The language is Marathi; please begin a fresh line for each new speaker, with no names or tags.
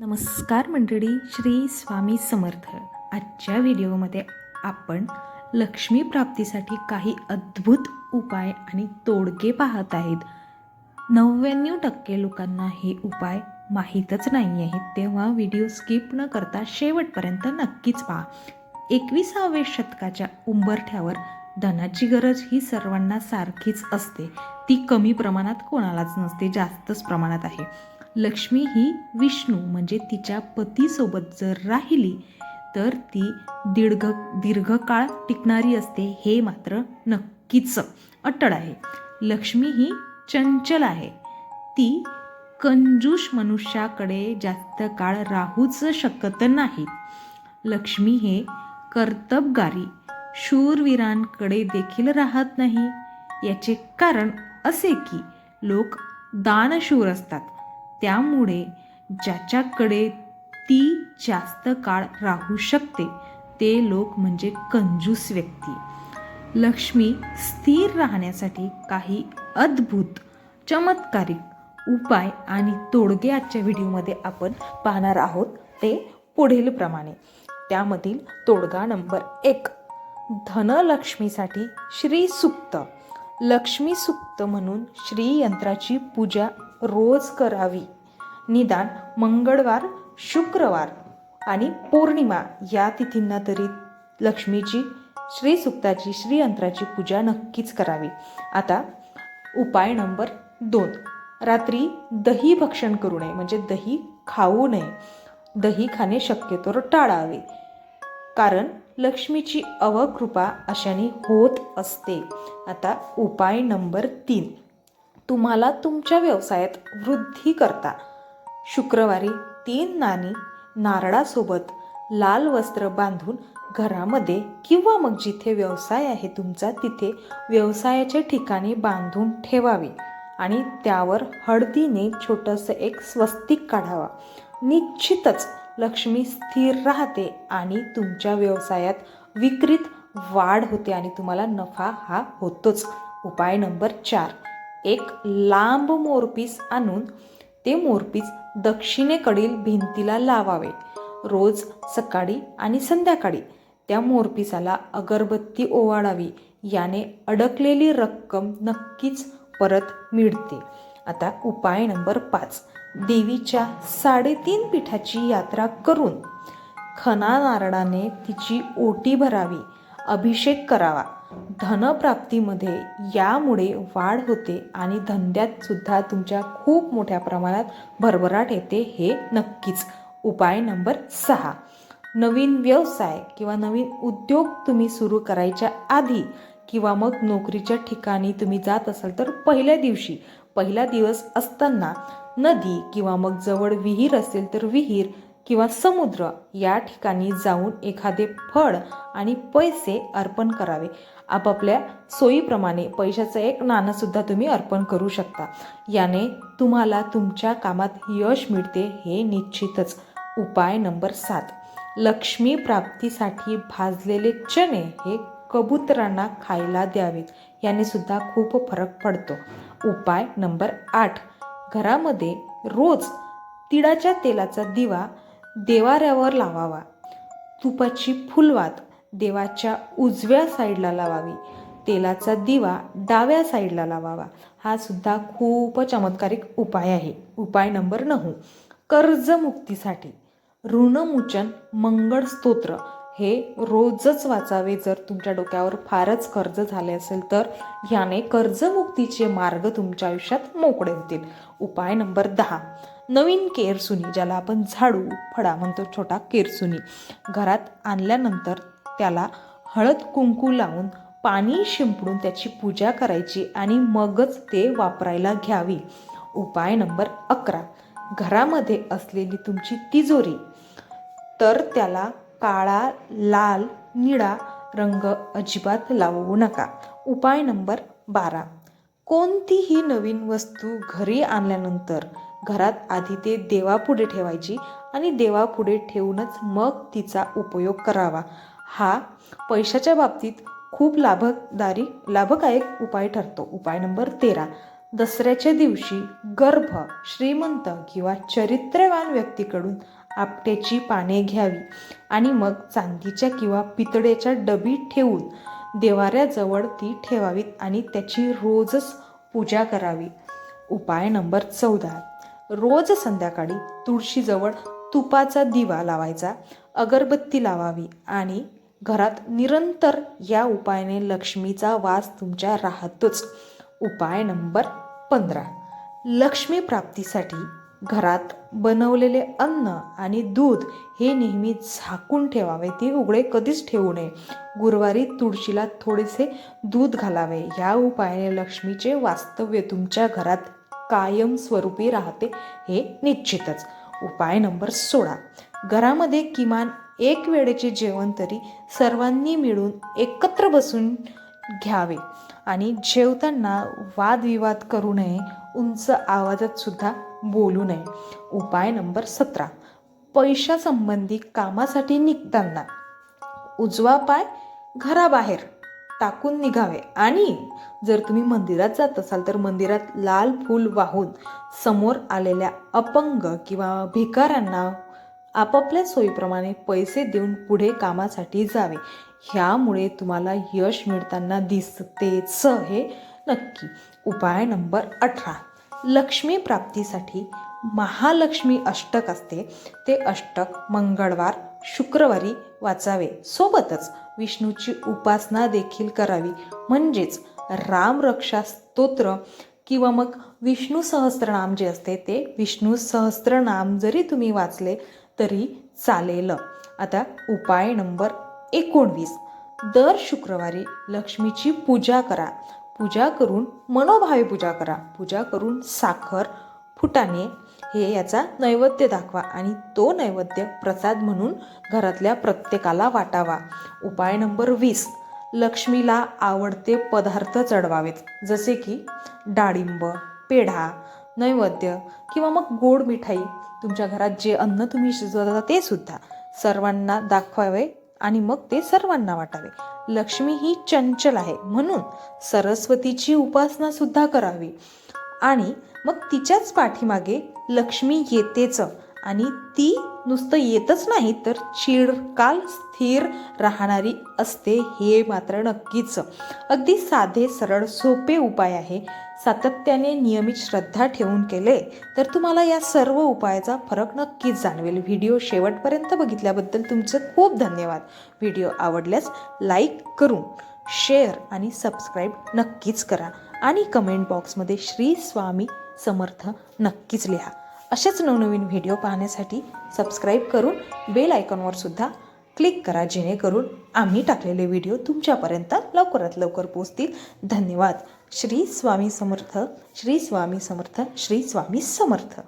नमस्कार मंडळी, श्री स्वामी समर्थ. आजच्या व्हिडिओमध्ये आपण लक्ष्मी प्राप्तीसाठी काही अद्भुत उपाय आणि तोडगे पाहत आहेत. 99% लोकांना हे उपाय माहीतच नाही आहेत, तेव्हा व्हिडिओ स्किप न करता शेवटपर्यंत नक्कीच पहा. 21व्या शतकाच्या उंबरठ्यावर धनाची गरज ही सर्वांना सारखीच असते. ती कमी प्रमाणात कोणालाच नसते, जास्तच प्रमाणात आहे. लक्ष्मी ही विष्णू म्हणजे तिच्या पतीसोबत जर राहिली तर ती दीर्घकाळ टिकणारी असते, हे मात्र नक्कीच अट्टळ आहे. लक्ष्मी ही चंचल आहे, ती कंजूष मनुष्याकडे जास्त काळ राहूच शकत नाही. लक्ष्मी हे कर्तबगारी शूरवीरांकडे देखील राहत नाही. याचे कारण असे की लोक दानशूर असतात, त्यामुळे ज्याच्याकडे ती जास्त काळ राहू शकते ते लोक म्हणजे कंजूस व्यक्ती. लक्ष्मी स्थिर राहण्यासाठी काही अद्भुत चमत्कारिक उपाय आणि तोडगे आजच्या व्हिडिओमध्ये आपण पाहणार आहोत. ते पुढील प्रमाणे. त्यामधील तोडगा नंबर 1, धनलक्ष्मीसाठी श्री सूक्त. लक्ष्मी सूक्त म्हणून श्री यंत्राची पूजा रोज करावी. निदान मंगळवार, शुक्रवार आणि पौर्णिमा या तिथींना तरी लक्ष्मीची श्री सूक्ताची श्री यंत्राची पूजा नक्कीच करावी. आता उपाय नंबर 2, रात्री दही भक्षण करू नये, म्हणजे दही खाऊ नये. दही खाणे शक्यतोवर टाळावे, कारण लक्ष्मीची अवकृपा अशाने होत असते. आता उपाय नंबर 3, तुम्हाला तुमच्या व्यवसायात वृद्धी करता शुक्रवारी 3 नाणी नारळासोबत लाल वस्त्र बांधून घरामध्ये किंवा मग जिथे व्यवसाय आहे तुमचा तिथे व्यवसायाच्या ठिकाणी बांधून ठेवावे आणि त्यावर हळदीने छोटंसं एक स्वस्तिक काढावा. निश्चितच लक्ष्मी स्थिर राहते आणि तुमच्या व्यवसायात विक्रीत वाढ होते आणि तुम्हाला नफा हा होतोच. उपाय नंबर 4, एक लांब मोरपीस आणून ते मोरपीस दक्षिणेकडील भिंतीला लावावे. रोज सकाळी आणि संध्याकाळी त्या मोरपिसाला अगरबत्ती ओवाळावी. याने अडकलेली रक्कम नक्कीच परत मिळते. आता उपाय नंबर 5, देवीच्या 3.5 पीठाची यात्रा करून खणा नारळाने तिची ओटी भरावी, अभिषेक करावा. धनप्राप्तीमध्ये यामुळे वाढ होते आणि धंद्यात सुद्धा तुमच्या खूप मोठ्या प्रमाणात भरभराट येते, हे नक्कीच. उपाय नंबर 6, नवीन व्यवसाय किंवा नवीन उद्योग तुम्ही सुरू करायच्या आधी किंवा मग नोकरीच्या ठिकाणी तुम्ही जात असाल तर पहिला दिवस असताना नदी किंवा मग जवळ विहीर असेल तर विहीर किंवा समुद्र या ठिकाणी जाऊन एखादे फळ आणि पैसे अर्पण करावे. आपापल्या सोयीप्रमाणे पैशाचं एक नाणंसुद्धा तुम्ही अर्पण करू शकता. याने तुम्हाला तुमच्या कामात यश मिळते, हे निश्चितच. उपाय नंबर 7, लक्ष्मी प्राप्तीसाठी भाजलेले चणे हे कबुतरांना खायला द्यावेत. याने सुद्धा खूप फरक पडतो. उपाय नंबर 8, घरामध्ये रोज तिळाच्या तेलाचा दिवा देवाऱ्यावर लावावा. तुपाची फुलवात देवाच्या उजव्या साईडला लावावी. तेलाचा दिवा डाव्या साईडला लावावा. हा सुद्धा खूप चमत्कारिक उपाय आहे. उपाय नंबर 9, कर्जमुक्तीसाठी ऋणमुचन मंगळ स्तोत्र हे रोजच वाचावे. जर तुमच्या डोक्यावर फारच कर्ज झाले असेल तर याने कर्जमुक्तीचे मार्ग तुमच्या आयुष्यात मोकळे होतील. उपाय नंबर 10, नवीन केरसुनी, ज्याला आपण झाडू फडा म्हणतो, छोटा केरसुनी घरात आणल्यानंतर त्याला हळद कुंकू लावून पाणी शिंपडून त्याची पूजा करायची आणि मगच ते वापरायला घ्यावी. उपाय नंबर 11, घरामध्ये असलेली तुमची तिजोरी तर त्याला काळा, लाल, निळा रंग अजिबात लावू नका. उपाय नंबर 12, कोणतीही नवीन वस्तू घरी आणल्यानंतर घरात आधी ते देवापुढे ठेवायची आणि देवापुढे ठेवूनच मग तिचा उपयोग करावा. हा पैशाच्या बाबतीत खूप लाभदायक उपाय ठरतो. उपाय नंबर 13, दसऱ्याच्या दिवशी गर्भ, श्रीमंत किंवा चरित्रवान व्यक्तीकडून आपट्याची पाने घ्यावी आणि मग चांदीच्या किंवा पितळेच्या डबीत ठेवून देवाऱ्याजवळ ती ठेवावीत आणि त्याची रोजच पूजा करावी. उपाय नंबर 14. रोज संध्याकाळी तुळशीजवळ तुपाचा दिवा लावायचा, अगरबत्ती लावावी आणि घरात निरंतर या उपायाने लक्ष्मीचा वास तुमच्या राहतोच. उपाय नंबर 15. लक्ष्मी प्राप्तीसाठी घरात बनवलेले अन्न आणि दूध हे नेहमी झाकून ठेवावे, ते उघडे कधीच ठेवू नये. गुरुवारी तुळशीला थोडेसे दूध घालावे. या उपायाने लक्ष्मीचे वास्तव्य तुमच्या घरात कायमस्वरूपी राहते हे निश्चितच. उपाय नंबर 16. घरामध्ये किमान एक वेळेचे जेवण तरी सर्वांनी मिळून एकत्र बसून घ्यावे आणि जेवताना वादविवाद करू नये, उंच आवाजात सुद्धा बोलू नये. उपाय नंबर 17. पैशासंबंधी कामासाठी निघताना उजवा पाय घराबाहेर टाकून निघावे आणि जर तुम्ही मंदिरात जात असाल तर मंदिरात लाल फूल वाहून समोर आलेल्या अपंग किंवा भिकाऱ्यांना आपापल्या सोयीप्रमाणे पैसे देऊन पुढे कामासाठी जावे. ह्यामुळे तुम्हाला यश मिळताना दिसतेच हे नक्की. उपाय नंबर 18. लक्ष्मी प्राप्तीसाठी महालक्ष्मी अष्टक असते, ते अष्टक मंगळवार, शुक्रवारी वाचावे. सोबतच विष्णूची उपासना देखील करावी. म्हणजेच रामरक्षा स्तोत्र किंवा मग विष्णू सहस्त्रनाम जे असते ते विष्णू सहस्त्रनाम जरी तुम्ही वाचले तरी चालेल. आता उपाय नंबर 19. दर शुक्रवारी लक्ष्मीची पूजा करा. पूजा करून मनोभावे पूजा करा. पूजा करून साखर, फुटाणे हे याचा नैवेद्य दाखवा आणि तो नैवेद्य प्रसाद म्हणून घरातल्या प्रत्येकाला वाटावा. उपाय नंबर 20. लक्ष्मीला आवडते पदार्थ चढवावेत, जसे की डाळिंब, पेढा, नैवेद्य किंवा मग गोड मिठाई. तुमच्या घरात जे अन्न तुम्ही शिजवता ते सुद्धा सर्वांना दाखवावे आणि मग ते सर्वांना वाटावे. लक्ष्मी ही चंचल आहे म्हणून सरस्वतीची उपासना सुद्धा करावी आणि मग तिच्याच पाठीमागे लक्ष्मी येतेच आणि ती नुसतं येतच नाही तर चिरकाल स्थिर राहणारी असते हे मात्र नक्कीच. अगदी साधे सरळ सोपे उपाय आहे. सातत्याने नियमित श्रद्धा ठेवून केले तर तुम्हाला या सर्व उपायाचा फरक नक्कीच जाणवेल. व्हिडिओ शेवटपर्यंत बघितल्याबद्दल तुमचं खूप धन्यवाद. व्हिडिओ आवडल्यास लाईक करून शेअर आणि सबस्क्राईब नक्कीच करा आणि कमेंट बॉक्समध्ये श्री स्वामी समर्थ नक्कीच लिहा. अशाच नवनवीन व्हिडिओ पाहण्यासाठी सबस्क्राईब करून बेल आयकॉनवर सुद्धा क्लिक करा, जेणेकरून आम्ही टाकलेले व्हिडिओ तुमच्यापर्यंत लवकरात लवकर पोहोचतील. धन्यवाद. श्री स्वामी समर्थ, श्री स्वामी समर्थ, श्री स्वामी समर्थ.